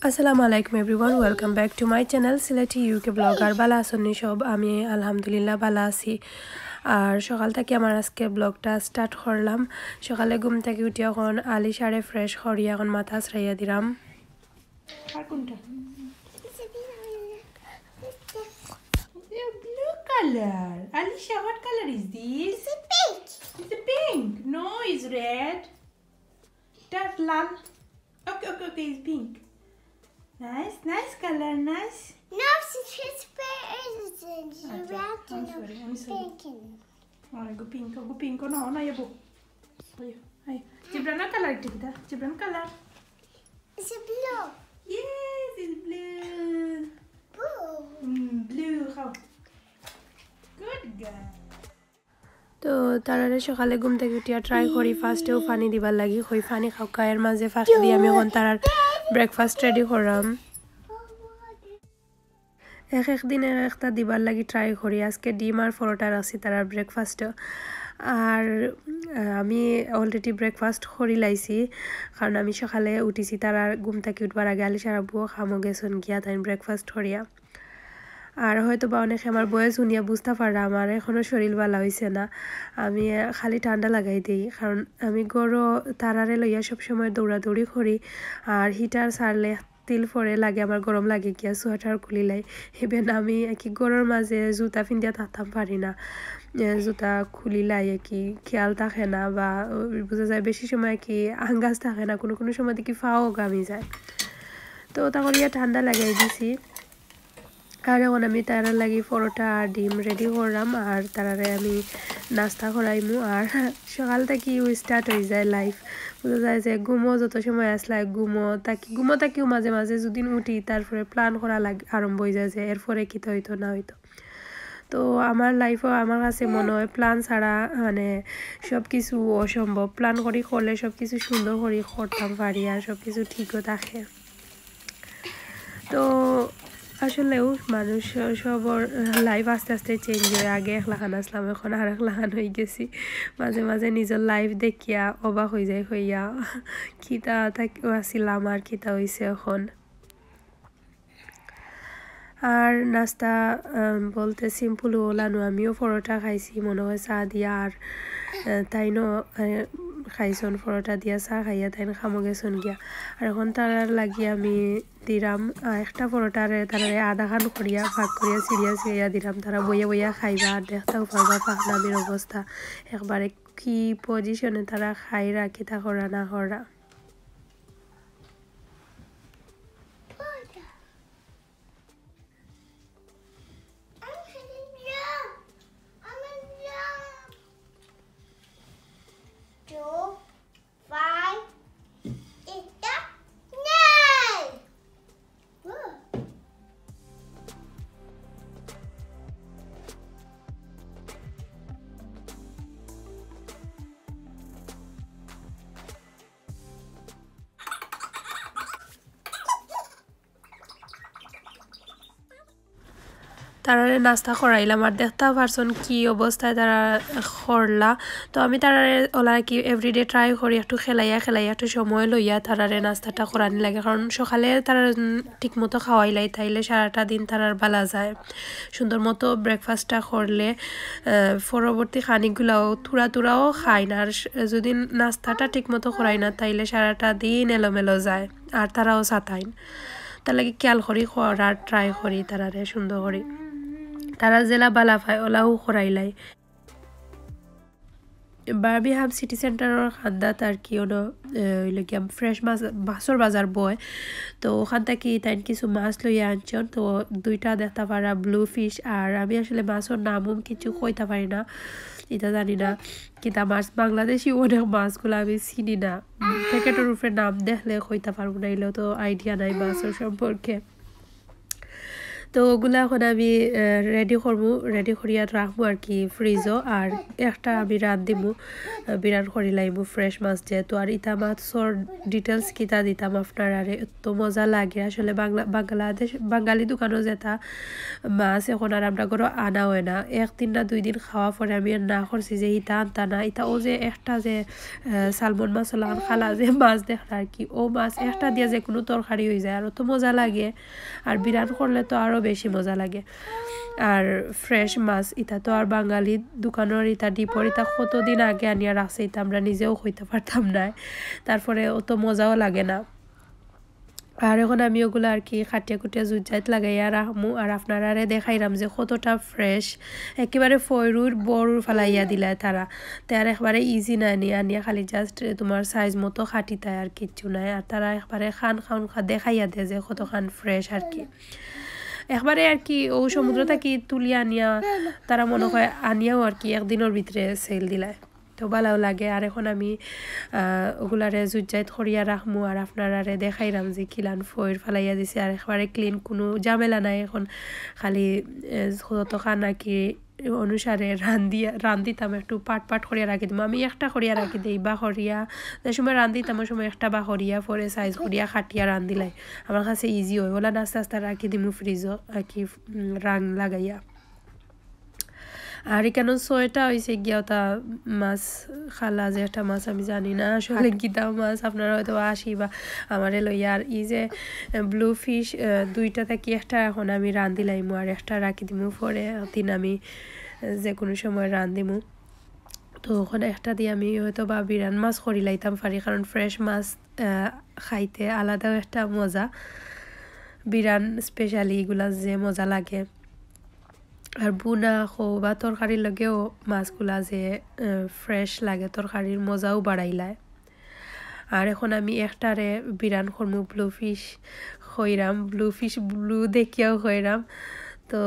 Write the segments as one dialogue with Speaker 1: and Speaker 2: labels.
Speaker 1: Assalamu alaikum everyone, welcome back to my channel sylhety UK blogger bala asoni shob ami alhamdulillah bala aছি আর সকাল থেকে আমার আজকে ব্লগটা start করলাম সকালে ঘুম থেকে উঠে এখন আলি সারে ফ্রেশ করি এখন মাথা ছাইয়া দিলাম আর কোনটা blue color Alisha what color is this it's pink no it's red that lal okay it's pink Nice color, nice.
Speaker 2: No, it's
Speaker 1: I'm sorry. Go pink. No, yabo. Ay. Jibrana color tigda. Jibran color.
Speaker 2: It's a blue.
Speaker 1: Yes, it's blue. Blue. How? Good girl. তো তারারে সকালে ঘুম থেকে উঠিয়া try করি ফার্স্টেও পানি দিবার লাগি কই পানি খাও কায়ের মাঝে ফাঁকি দিয়ে আমি এখন তারার ব্রেকফাস্ট রেডি করলাম একদিন একটা দিবার লাগি ট্রাই করি আজকে ডিম আর পরোটা রাখছি তারার ব্রেকফাস্ট আর আমি অলরেডি ব্রেকফাস্ট করি লাইছি কারণ আমি সকালে উঠিছি তারার ঘুম থেকে উঠবার আগে আলিশার আব্বু খামো গেছন গিয়া তাই ব্রেকফাস্ট করিয়া আর হয়তো বা অনেকে আমার বয়স শুনিয়া বুঝতে পাররা আমার এখনো শরীর ভালো হইছে না আমি খালি ঠান্ডা লাগাই দিই কারণ আমি গরো তারারে লইয়া সব সময় দৌড়াদৌড়ি করি আর হিটার ছাড়লে তিল পরে লাগে আমার গরম লাগে গিয়া সোয়েটার খুলিলাই ইভেন আমি কি গরুর মাঝে জুতা পিন্দিয়া থাকতাম পারি না জুতা খুলিলাই কি খেয়াল থাকে না বা বোঝা যায় বেশি সময় কি আঙ্গাজ থাকে না কোনো সময় দেখি ফাও গামি যায় তো তা করিয়া ঠান্ডা লাগাই দিছি আর এখন আমি তারার লাগি পরোটা আর ডিম রেডি করলাম আর তারারে আমি নাস্তা করাইমু আর সকাল থেকে স্টার্ট হয়ে যায় লাইফ বোঝা যায় যে ঘুমো যত সময় আসলে ঘুমো তাকিও মাঝে মাঝে যদি উঠি তারপরে প্ল্যান করা আরম্ভ হয়ে যায় যে এরপরে কি হইতো না হইতো তো আমার লাইফও আমার কাছে মনে হয় প্ল্যান ছাড়া মানে সব কিছু অসম্ভব প্ল্যান করি করলে সব কিছু সুন্দর করে করতাম পারি আর সব কিছু ঠিকও থাকে তো আসলেও মানুষ সবর লাইফ আস্তে আস্তে চেঞ্জ হয়ে আগে এক লাখান আসলাম এখন আর এক লাখান হয়ে গেছি মাঝে মাঝে নিজের লাইফ দেখিয়া অবাক হয়ে যায় হইয়া খিতা আসিলাম আর খিতা হয়েছে এখন আর নাস্তা বলতে সিম্পল ওলানো আমিও পরোটা খাইছি মনে হয় চা দিয়া আর তাইনো খাইছন পরোটা দিয়া চা খাইয়া তাইন খামো গেছন গিয়া আর এখন তারার লাগি আমি দিলাম একটা পরোটারে তারারে আধা খান করিয়া ভাগ করিয়া চিড়িয়া দিলাম তারা বইয়া খাইবা আর দেখতেও পারবা পাখনামির অবস্থা একবারে কি পজিশনে তারা খাই রাখি তা করা না করা তারারে নাস্তা করাইলাম আর দেখতে পারছন কি অবস্থায় তারা করলা তো আমি তারারে ওলা কি এভরিডে ট্রাই করি একটু খেলাইয়া একটু সময় লইয়া তারারে নাস্তাটা করানি লাগে কারণ সকালে তারা ঠিক মতো খাওয়াইলাই তাইলে সারাটা দিন তারার বালা যায় সুন্দর মতো ব্রেকফাস্টটা করলে পরবর্তী খানিকগুলাও তুরাও খায় না আর যদি নাস্তাটা ঠিক মতো করাই না তাইলে সারাটা দিন এলোমেলো যায় আর তারাও সাতাইন তার লাগে খেয়াল করি করার ট্রাই করি তারারে সুন্দর করি তারা জেলা বালা পায় ওলাও করাইলাই বার্মিহাম সিটি সেন্টারের খান্দাত আর কি হইলো কি ফ্রেশ মাছের বাজার বয় তো ওখান থেকে তাই কিছু মাছ লইয়া আনছেন তো দুইটা দেখতে পারা ব্লু ফিশ আর আমি আসলে মাছের নামও কিছু কইতে পারি না এটা জানি না কিন্তু মাছ বাংলাদেশি অনেক মাছগুলো আমি চিনি না প্যাকেটের উপরে নাম দেখলে কইতে পারবো না এলেও তো আইডিয়া নাই মাছের সম্পর্কে তো ওগুলা এখন আমি রেডি করবো রেডি করিয়া রাখবো আর কি ফ্রিজও আর একটা আমি রাঁধিমু বিরান করি লাইমু ফ্রেশ মাছ যেহেতু আর ইতা মাছর ডিটেলস কিতা দিতাম আপনার আর এত মজা লাগে আসলে বাঙালি দোকানও যেটা মাছ এখন আর আমরা করে আনা হয় না একদিন না 2 দিন খাওয়া পরে আমি না করছি যে ইতা আনতা না ইতা ও যে একটা যে সালমন মাছ খালা যে মাছ দেখা আর কি ও মাছ একটা দিয়ে যে কোনো তরকারি হয়ে যায় আর তো মজা লাগে আর বিরান করলে তো আরো বেশি মজা লাগে আর ফ্রেশ মাছ ইটা তো আর বাঙালি দোকানের ইটা ডিপর ইটা কতদিন আগে আনিয়া রাখছে ইটা আমরা নিজেও হইতে পারতাম না তারপরে অত মজাও লাগে না আর এখন আমি ওগুলো আর কি খাটিয়া কুটিয়া জুজাইত লাগাইয়া রাখমু আর আপনারা দেখাইলাম যে কতটা ফ্রেশ একেবারে ফয়রুর বড়ুর ফালাইয়া দিলায় তারা তার একবারে ইজি না আনিয়া খালি জাস্ট তোমার সাইজ মতো খাটিতায় আর কিচ্ছু নাই আর তারা একবারে খান দেখাইয়া দেয় যে কতখান ফ্রেশ আর কি একবারে আর কি ও সমুদ্র থেকে তুলিয়া আনিয়া তারা মনে হয় আনিয়াও আর কি একদিনের ভিতরে সেল দিলায় তো ভালো লাগে আর এখন আমি ওগুলারে জুজাইত করিয়া রাখমু আর আপনারা দেখাইলাম যে কিলান ফয়ের ফালাইয়া দিছে আর একবারে ক্লিন কোনো ঝামেলা নাই এখন খালি কত খানা কি অনুসারে রান্দিতাম একটু পাট করিয়া রাখি দিম আমি একটা করিয়া রাখি দিই বা করিয়া যে সময় রান্দিতাম ওই সময় একটা বা করিয়া পরে সাইজ করিয়া খাটিয়া রান্দিলাই আমার কাছে ইজি হয় ওলা আস্তে আস্তে রাখি দিম ফ্রিজও আর কি রাং লাগাইয়া আর এখানে ছয়টা হয়েছে গিয়া ওটা মাছ খালা যে একটা মাছ আমি জানি না আসলে গীতা মাছ আপনারা হয়তো আসি বা আমার লইয়া আর এই যে ব্লু ফিশ দুইটা থেকে একটা এখন আমি রান্দিলাইমু আর একটা রাখি দিমু পরে দিন আমি যে কোনো সময় রান্দিমু তো ওখানে একটা দিয়ে আমি হয়তো বা বিরান মাছ করি লাইতাম পারি কারণ ফ্রেশ মাছ খাইতে আলাদাও একটা মজা বিরান স্পেশালি এগুলা যে মজা লাগে আর বুনা খো বা তরকারির লগেও মাছগুলা যে ফ্রেশ লাগে তরকারির মজাও বাড়াইলায় আর এখন আমি একটারে বিরান করমু ব্লু ফিশ ব্লু দেখিয়াও হইরাম তো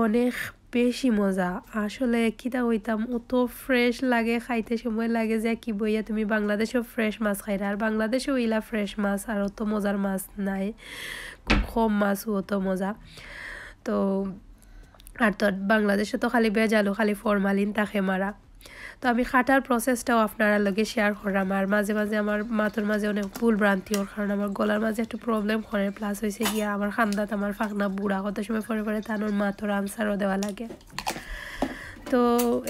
Speaker 1: অনেক বেশি মজা আসলে কিতা হইতাম অত ফ্রেশ লাগে খাইতে সময় লাগে যে কি বইয়া তুমি বাংলাদেশেও ফ্রেশ মাছ খাইরা আর বাংলাদেশেও ইলা ফ্রেশ মাছ আর অত মজার মাছ নাই খুব কম মাছও অত মজা তো আর তো বাংলাদেশে তো খালি বেজালো খালি ফরমালিন থাকে মারা তো আমি খাটার প্রসেসটাও আপনারা লগে শেয়ার করলাম আর মাঝে মাঝে আমার মাথার মাঝে অনেক ভুল ভ্রান্তি ওর কারণ আমার গলার মাঝে একটু প্রবলেম করে প্লাস হয়েছে গিয়া আমার খান্দাত আমার ফাঁকনা বুড়া কত সময় পরে তানোর মাথার আনসারও দেওয়া লাগে তো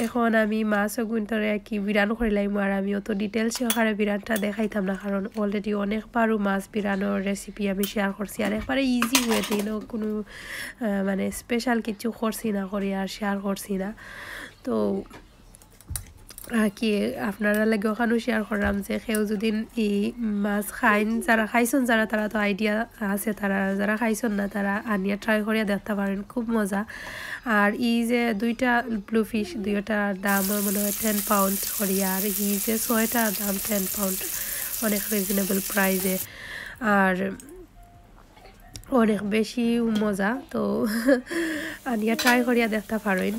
Speaker 1: এখন আমি মাছ ও গুন্তরে কি বিরান করে লাইম আর আমি অত ডিটেলস সহকারে বিরানটা দেখাইতাম না কারণ অলরেডি অনেকবারও মাছ বিরানোর রেসিপি আমি শেয়ার করছি আর একবারে ইজি ওয়েতে কোনো মানে স্পেশাল কিছু করছি না করি আর শেয়ার করছি না তো কি আপনারা লাগে ওখানেও শেয়ার করলাম যে কেউ যদি এই মাছ খাইন যারা খাইছেন যারা তারা তো আইডিয়া আছে তারা যারা খাইছেন না তারা আনিয়া ট্রাই করিয়া দেখতে পারেন খুব মজা আর এই যে দুইটা ব্লু ফিশ দুইটার দাম মনে হয় 10 পাউন্ড করিয়া আর এই যে 6টার দাম 10 পাউন্ড অনেক রিজনেবল প্রাইসে আর অনেক বেশি মজা তো আনিয়া ট্রাই করিয়া দেখতে পারেন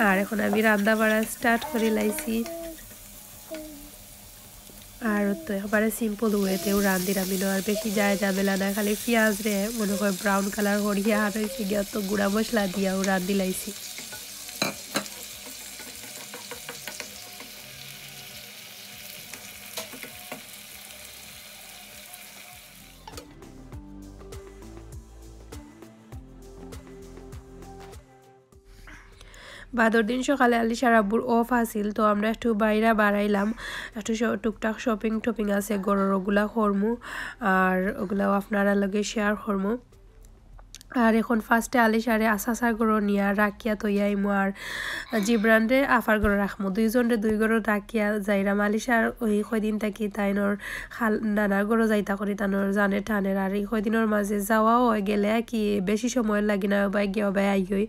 Speaker 1: আর এখন আমি রান্না বাড়া স্টার্ট করে লাইছি আর তো একবারে সিম্পল ওয়েতেও রান্ধির আমি আর বেশি যায় ঝামেলা না খালি পেঁয়াজ রে মনে হয় ব্রাউন কালার করিয়া আর হয়েছে গিয়া তো গুঁড়া মশলা দিয়াও রান্ধি লাইছি বাদর দিন সকালে আলিশার আব্বুর অফ আসিল তো আমরা একটু বাইরে বাড়াইলাম একটু টুকটাক শপিং আছে গরুর ওগুলা করমু আর ওগুলাও আপনারা লগে শেয়ার করমু আর এখন ফার্স্টে আলিশারে আসাসার গরু নিয়া রাখিয়া তৈয়াইমু আর জিব্রানরে আফার গরু রাখমু দুইজনরে দুই গরু রাখিয়া যাইরাম আলিশার ওই কয়দিন থাকি তাইনোর নানার গরু যাইতা করি তানোর জানে টানের আর এই কয়দিনের মাঝে যাওয়াও হয়ে গেলে কি বেশি সময় লাগি না বাই গিয়া বাই আইই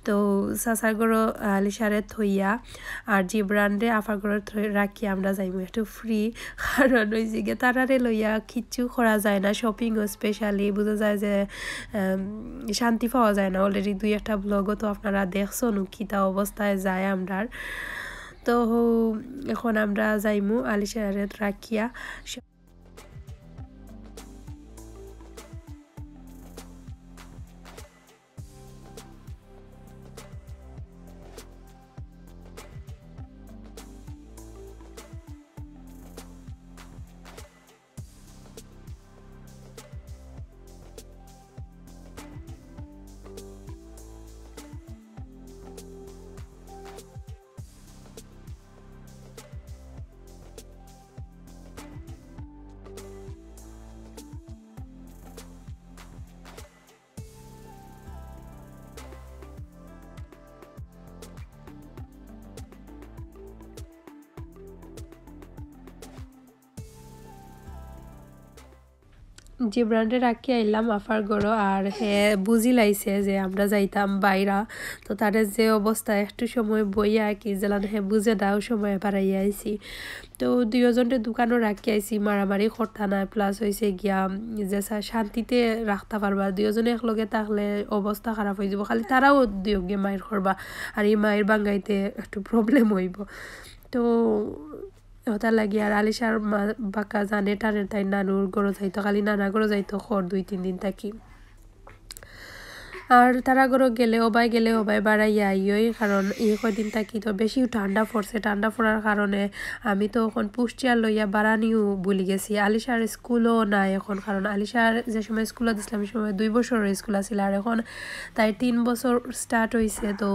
Speaker 1: তো সাসার গরু আলিশারে থইয়া আর জিব্রানরে আফার গরু রাখিয়া আমরা যাইমু একটু ফ্রি কারণ ওই জিগে তারারে লইয়া কিচ্ছু করা যায় না শপিংও স্পেশালি বোঝা যায় যে শান্তি পাওয়া যায় না অলরেডি 2-1টা ব্লগও তো আপনারা দেখছেন কিতা অবস্থায় যায় আমরা তো এখন আমরা যাইমু আলিশারে রাখিয়া যে ব্র্যান্ডে রাখি আইলাম আফার গড়ো আর হে বুঝি লাইছে যে আমরা যাইতাম বাইরা তো তাদের যে অবস্থা একটু সময় বইয়া কি জেলান হে বুঝে দাও সময় বাড়াইয়া আইছি তো দুইজনটে দোকানও রাখি আইছি মারামারি করতা না প্লাস হয়েছে গিয়া যে শান্তিতে রাখতে পারবা দুইজনে একলগে থাকলে অবস্থা খারাপ হয়ে যাব খালি তারাও দুয়োগে মায়ের করবা আর এই মায়ের বাঙ্গাইতে একটু প্রবলেম হইব তো ওটা লাগি আর আলিশার বাঁকা জানে টানে তাই নানুর গরো যাইতো খালি নানা গরো যাইতো খর 2-3 দিন থাকি আর তারা গরো গেলে ওবাই বাড়াইয়া আইয়ই কারণ এই কদিন থাকি তো বেশি ঠান্ডা পড়ছে ঠান্ডা পড়ার কারণে আমি তো এখন পুষ্টিয়ার লইয়া বাড়ানিও ভুলে গেছি আলিশার স্কুলও নাই এখন কারণ আলিশার যে সময় স্কুলে দিছিলাম সেই সময় 2 বছরের স্কুল আছিল আর এখন তাই 3 বছর স্টার্ট হয়েছে তো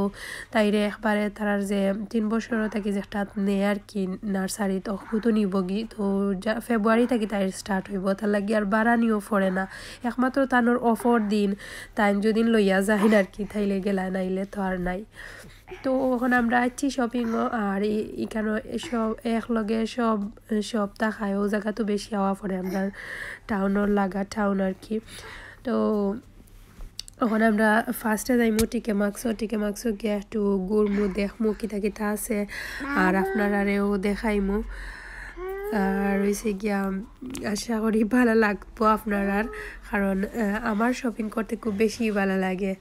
Speaker 1: তাইরে একবারে তারার যে 3 বছর থেকে যে একটা নেয় আর কি নার্সারি তো তো নিবগি তো ফেব্রুয়ারি থেকে তাই স্টার্ট হইব তার লাগি আর বাড়ানিও পড়ে না একমাত্র তানোর অফার দিন তাই যদি লইয়া যাই আর কি তাইলে গেলা নাইলে তো আর নাই তো এখন আমরা আছি শপিংও আর এখানে সব একলগে সব খায় ও জায়গা তো বেশি হওয়া পড়ে আমরা টাউনের লাগা টাউন আর কি তো এখন আমরা ফার্স্টে যাইমু টিকে মাক্সো গিয়ে একটু ঘুরমু দেখমু কিতা আছে আর আপনারারেও দেখাইমু আর হয়েছে গিয়া আশা করি ভালো লাগবো আপনার কারণ আমার শপিং করতে খুব বেশি ভালো লাগে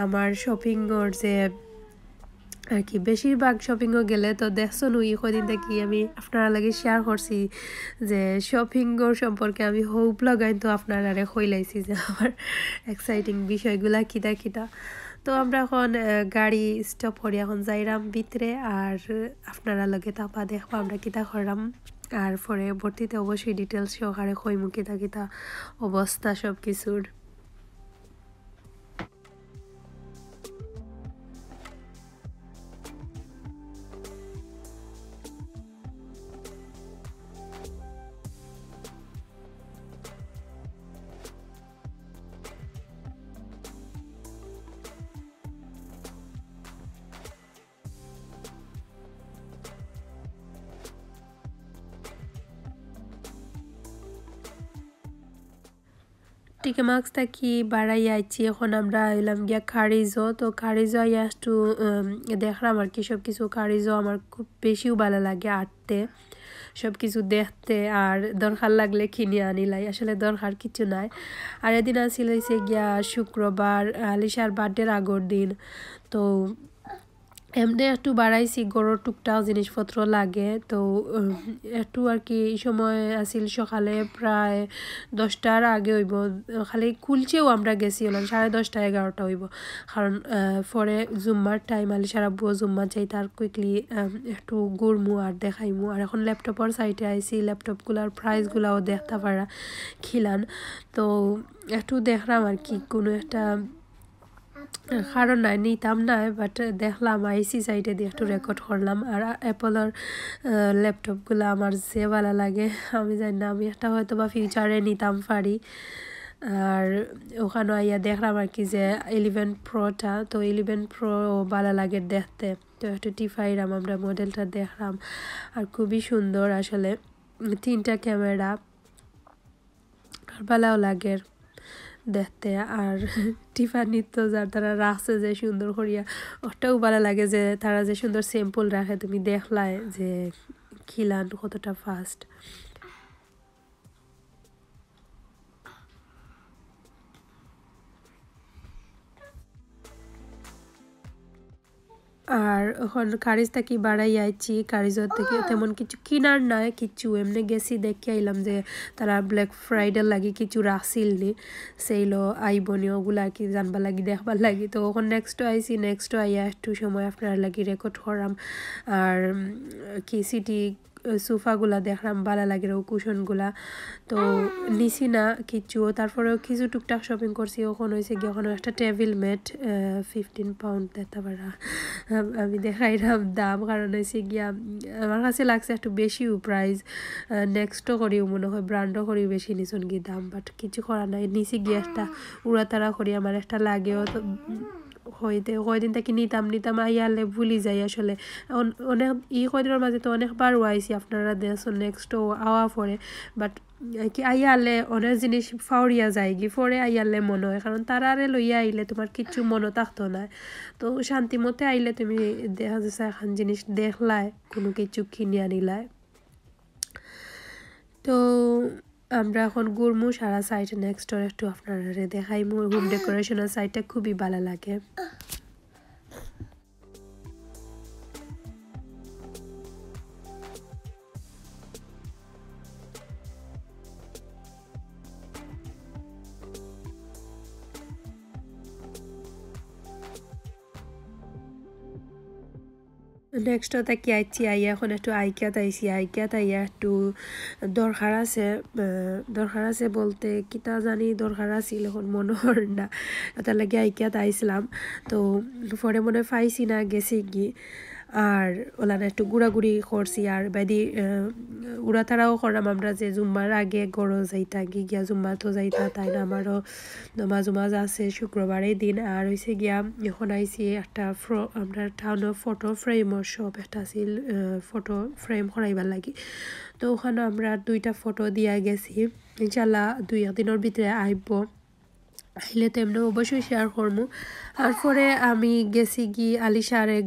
Speaker 1: আমার শপিংর যে আর কি বেশিরভাগ শপিংও গেলে তো দেখছো নুই কদিন থেকে আমি আপনারা লাগে শেয়ার করছি যে শপিংর সম্পর্কে আমি হোপ লাগাই তো আপনারা কইলাইছি যে আমার এক্সাইটিং বিষয়গুলা কিতা তো আমরা এখন গাড়ি স্টপ করি এখন যাইরাম ভিতরে আর আপনারা লগে তাপা দেখবো আমরা কিতা করলাম আর পরবর্তীতে অবশ্যই ডিটেলস সহকারে কইমু কিতা অবস্থা সব কিছুর টিকে মার্কস থাকি বাড়াই আইছি এখন আমরা এলাম গিয়া খারিজো তো খারিজো আইয়া একটু দেখলাম আর কি সব কিছু খারিজো আমার খুব বেশিও ভালো লাগে আটতে সব কিছু দেখতে আর দরকার লাগলে কিনে আনিলাই আসলে দরকার কিছু নাই আর এদিন আসিল হয়েছে গিয়া শুক্রবার আলিশার বার্থডের আগর দিন তো এমনি একটু বাড়াইছি গরুর টুকটাক জিনিসপত্র লাগে তো একটু আর কি এই সময় আসিল সকালে প্রায় 10টার আগে হইব খালি খুলছেও আমরা গেছি হলাম 10:30 11টা হইব কারণ পরে জুম্মার টাইম আলি সারা বুয়ো জুম্মা যাই তার কুইকলি একটু ঘুরমু আর দেখাইমু আর এখন ল্যাপটপের সাইটে আইসি ল্যাপটপগুলার প্রাইসগুলাও দেখতে পারা খিলান তো একটু দেখলাম আর কি কোনো একটা কারণ নাই নিতাম না বাট দেখলাম আইসি সাইটে দিয়ে একটু রেকর্ড করলাম আর অ্যাপলের ল্যাপটপগুলো আমার যে ভালো লাগে আমি জানি না আমি একটা হয়তো বা ফিউচারে নিতাম পারি আর ওখানে আইয়া দেখলাম আর কি যে 11 প্রোটা তো 11 প্রো ভালো লাগে দেখতে তো একটু টিফাইরাম আমরা মডেলটা দেখলাম আর খুবই সুন্দর আসলে 3টা ক্যামেরা আর ভালোও লাগে দেখতে আর টিফানি তো যার তারা রাখছে যে সুন্দর করিয়া ওটাও ভালো লাগে যে তারা যে সুন্দর স্যাম্পল রাখে তুমি দেখলাই যে খিলান কতটা ফাস্ট আর এখন কারিজ থেকে বাড়াই আইছি কারিজর থেকে তেমন কিছু কিনার নাই কিছু এমনি গেছি দেখে আইলাম যে তারা ব্ল্যাক ফ্রাইডে লাগি কিছু রাখছিল নি সেইলো আইবনি ওগুলা কি জানবার লাগি দেখবার লাগি তো ওখানে নেক্সট আইয়া একটু সময় আপনার লাগি রেকর্ড করাম আর কি সিটি সোফাগুলা দেখলাম ভালো লাগে ও কুশনগুলা তো নিছি না কিছু তারপরেও কিছু টুকটাক শপিং করছি ওখানে হয়েছে গিয়ে ওখানে একটা টেবিল ম্যাট 15 পাউন্ড দেখতে পারা আমি দেখাইলাম দাম কারণ হয়েছে গিয়া আমার কাছে লাগছে একটু বেশিও প্রাইস নেক্সটও করিও মনে হয় ব্র্যান্ডও করিও বেশি নিছন গিয়ে দাম বাট কিছু করা নাই নিচে গিয়ে একটা উড়াতাড়া করি আমার একটা লাগেও তো হইতে কয়দিন থেকে নিতাম আইয়ালে ভুলি যাই আসলে অনেক কয়দিনের মাঝে তো অনেকবার আইছি আপনারা দেখুন নেক্সটও আওয়া পড়ে বাট কি আইয়ালে অনেক জিনিস ফাউরিয়া যায় কি পরে আইয়ালে মনে হয় কারণ তারারে লইয়া আইলে তোমার কিচ্ছু মনে থাকতো না তো শান্তি মতে আইলে তুমি দেখা যাচ্ছে এখন জিনিস দেখলাই কোনো কিছু কিনে আনিলাই তো আমরা এখন ঘুরমু সারা সাইড নেক্সট ডোর একটু আপনারা দেখাইমু হোম ডেকোরেশনের সাইডটা খুবই ভালো লাগে নেক্সট কি আইছি আইয়া এখন একটু আইকিয়াত আইছি আইকিয়াত আইয়া একটু দরকার আছে বলতে কিতা জানি দরকার আছিল এখন মনে হয় না তার লাগে আইকিয়াত আইছিলাম তো পরে মনে পাইছি না গেছি কি আর ওলানে একটু ঘোরাঘুরি করছি আর বাইদি উড়াতাড়াও করলাম আমরা যে জুম্মার আগে গড়ো যাইতা গিয়া জুম্মা তো যাইতা তাই না আমারও নমাজ আছে শুক্রবারের দিন আর হয়েছে গিয়া এখন আইসি একটা আমরা টাউনের ফটো ফ্রেমর শপ একটা আছিল ফটো ফ্রেম করাইবার লাগি তো ওখানে আমরা 2টা ফটো দিয়া গেছি ইনশাল্লাহ 2 দিনের ভিতরে আইব আইলে তো এমনি অবশ্যই শেয়ার করবো আর পরে আমি গেছি কি আলিশারে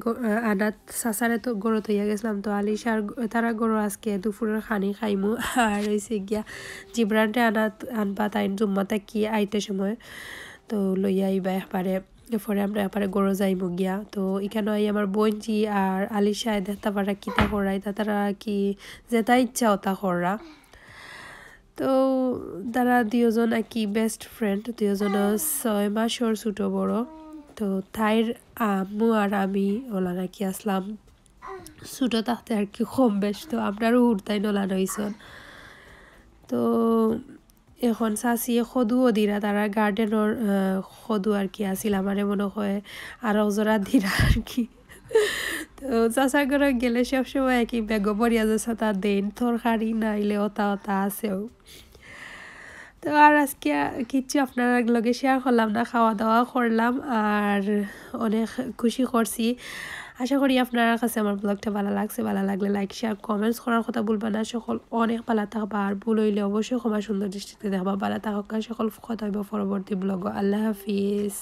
Speaker 1: আনাত সাসারে তো গড়ো তৈয়া গেছিলাম তো আলিশার তারা গড়ো আজকে দুপুরের খানি খাইমু আর হয়েছে গিয়া জিব্রানটে আনবা তাই জুম্মাতে কি আইতে সময় তো লইয়া আইবা একবারে এরপরে আমরা একবারে গড়ো যাইমু গিয়া তো এখানে আমার বোনজি আর আলিশায় দেখতে পারা কিতা করাই তারা কি যেটা ইচ্ছা ওটা করা তো তারা 2জন আর কি বেস্ট ফ্রেন্ড 2জন 6 মাসের ছোট বড় তো তাইর আম্মু আর আমি ওলা নাকি আসলাম ছোট থাকতে আর কি কম বেশ তো আপনারও উড়তাই নোলান হইছন তো এখন চাচি সদুও দিরা তারা গার্ডেনের সদু আর কি আছিল আমারে মনে হয় আর জোড়া দিরা আর কি তো চাচার ঘরে গেলে সবসময় একই বেগ বরিয়া যাচ্ছে তার দেন তরকারি নাইলে ওটা আছেও তো আর আজকে কিচ্ছু আপনার লগে শেয়ার করলাম না খাওয়া দাওয়া করলাম আর অনেক খুশি করছি আশা করি আপনার কাছে আমার ব্লগটা ভালো লাগছে ভালো লাগলে লাইক শেয়ার কমেন্টস করার কথা ভুলবা না সকল অনেক ভালো থাকবা আর ভুল হইলে অবশ্যই ক্ষমা সুন্দর দৃষ্টিতে দেখবা ভালো থাকা সকল কথা হইব পরবর্তী ব্লগ আল্লাহ হাফিজ